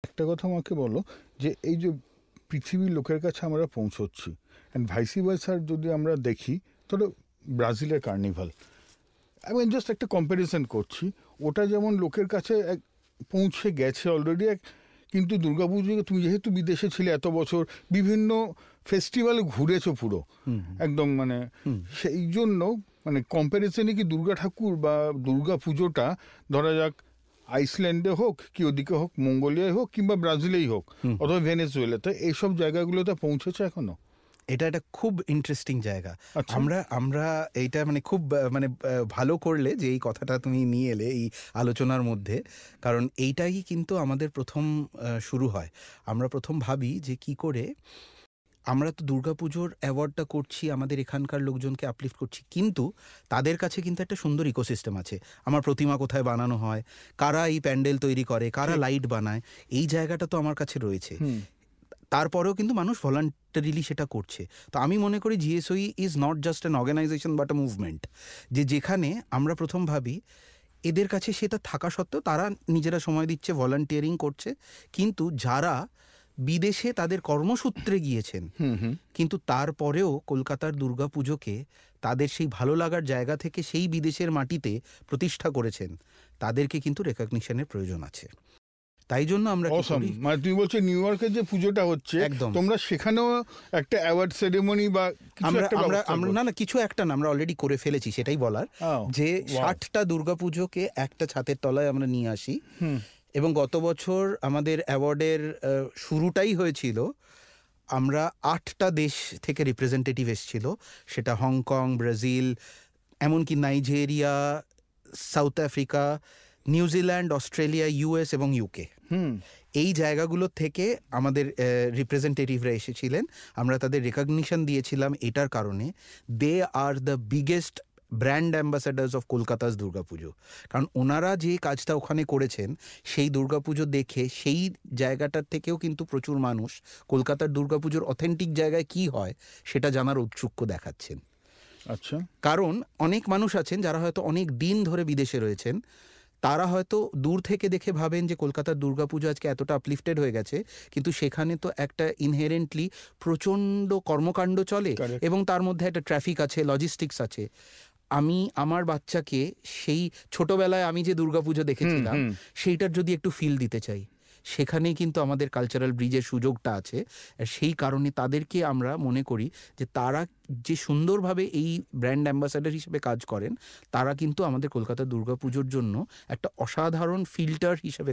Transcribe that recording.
একটা কথা আমাকে বলো, যে এই যে পৃথিবীর লোকের কাছে আমরা পৌঁছচ্ছি, অ্যান্ড ভাইসি ভার্সার যদি আমরা দেখি, ধরো ব্রাজিলের কার্নিভাল, আমি জাস্ট একটা কম্প্যারিজন করছি, ওটা যেমন লোকের কাছে পৌঁছে গেছে অলরেডি, কিন্তু দুর্গাপুজো তুমি যেহেতু বিদেশে ছিলে এত বছর, বিভিন্ন ফেস্টিভ্যাল ঘুরেছো পুরো একদম, মানে সেই জন্য মানে কম্প্যারিজনে কি দুর্গা ঠাকুর বা দুর্গা পুজোটা, ধরা যাক আইসল্যান্ডে হোক কি ওদিকে হোক, মঙ্গোলিয়ায় হোক কিংবা ব্রাজিলেই হোক অথবা ভেনেজুয়েলাতে, এইসব জায়গাগুলোতে পৌঁছেছে এখনো? এটা একটা খুব ইন্টারেস্টিং জায়গা। আচ্ছা। আমরা এইটা মানে খুব মানে ভালো করলে যে এই কথাটা তুমি নিয়ে এলে এই আলোচনার মধ্যে, কারণ এইটাই কিন্তু আমাদের প্রথম শুরু হয়। আমরা প্রথম ভাবি যে কি করে আমরা তো দুর্গাপুজোর অ্যাওয়ার্ডটা করছি, আমাদের এখানকার লোকজনকে আপলিফ্ট করছি, কিন্তু তাদের কাছে কিন্তু একটা সুন্দর ইকোসিস্টেম আছে। আমার প্রতিমা কোথায় বানানো হয়, কারা এই প্যান্ডেল তৈরি করে, কারা লাইট বানায়, এই জায়গাটা তো আমার কাছে রয়েছে। তারপরেও কিন্তু মানুষ ভলান্টারিলি সেটা করছে। তো আমি মনে করি G S O E is not just an organization but a movement, যেখানে আমরা প্রথম ভাবি এদের কাছে সেটা থাকা সত্ত্বেও তারা নিজেরা সময় দিচ্ছে, ভলান্টিয়ারিং করছে, কিন্তু যারা বিদেশে তাদের কর্মসূত্রে গিয়েছেন, কিন্তু তারপরেও কলকাতার দুর্গাপুজোকে তাদের সেই ভালো লাগার জায়গা থেকে সেই বিদেশের মাটিতে প্রতিষ্ঠা করেছেন, তাদেরকে কিন্তু রেকগনিশনের প্রয়োজন আছে। তাই জন্য আমরা মানে তুমি বলছো নিউ ইয়র্কের যে পুজোটা হচ্ছে, একদম তোমরা সেখানেও একটা অ্যাওয়ার্ড সেরেমনি বা না কিছু একটা না, আমরা অলরেডি করে ফেলেছি, সেটাই বলার, যে 60টা দুর্গাপুজোকে একটা ছাদের তলায় আমরা নিয়ে আসি। এবং গত বছর আমাদের অ্যাওয়ার্ডের শুরুটাই হয়েছিল, আমরা 8টা দেশ থেকে রিপ্রেজেন্টেটিভ এসেছিল, সেটা হংকং, ব্রাজিল, এমনকি Nigeria, south Africa, New Zealand, Australia, US এবং ইউকে। এই জায়গাগুলো থেকে আমাদের রিপ্রেজেন্টেটিভরা এসেছিলেন। আমরা তাদের রেকগনিশন দিয়েছিলাম এটার কারণে, they are the biggest brand ambassadors of Kolkata's Durga Puja. কারণ ওনারা যে কাজটা ওখানে করেছেন, সেই দুর্গাপুজো দেখে সেই জায়গাটার থেকেও কিন্তু প্রচুর মানুষ কলকাতার দুর্গাপুজোর অথেন্টিক জায়গায় কি হয় সেটা জানার ঔৎসুক্য দেখাচ্ছেন। আচ্ছা, কারণ অনেক মানুষ আছেন যারা হয়তো অনেক দিন ধরে বিদেশে রয়েছেন, তারা হয়তো দূর থেকে দেখে ভাবেন যে কলকাতার দুর্গাপুজো আজকে এতটা আপলিফটেড হয়ে গেছে, কিন্তু সেখানে তো একটা ইনহেরেন্টলি প্রচণ্ড কর্মকাণ্ড চলে, এবং তার মধ্যে একটা ট্রাফিক আছে, লজিস্টিক্স আছে। আমি আমার বাচ্চাকে সেই ছোটবেলায় আমি যে দুর্গাপুজো দেখেছিলাম সেইটার যদি একটু ফিল দিতে চাই, সেখানেই কিন্তু আমাদের কালচারাল ব্রিজের সুযোগটা আছে। সেই কারণে তাদেরকে আমরা মনে করি যে তারা যে সুন্দরভাবে এই ব্র্যান্ড অ্যাম্বাসাডার হিসেবে কাজ করেন, তারা কিন্তু আমাদের কলকাতার দুর্গাপুজোর জন্য একটা অসাধারণ ফিল্টার হিসেবে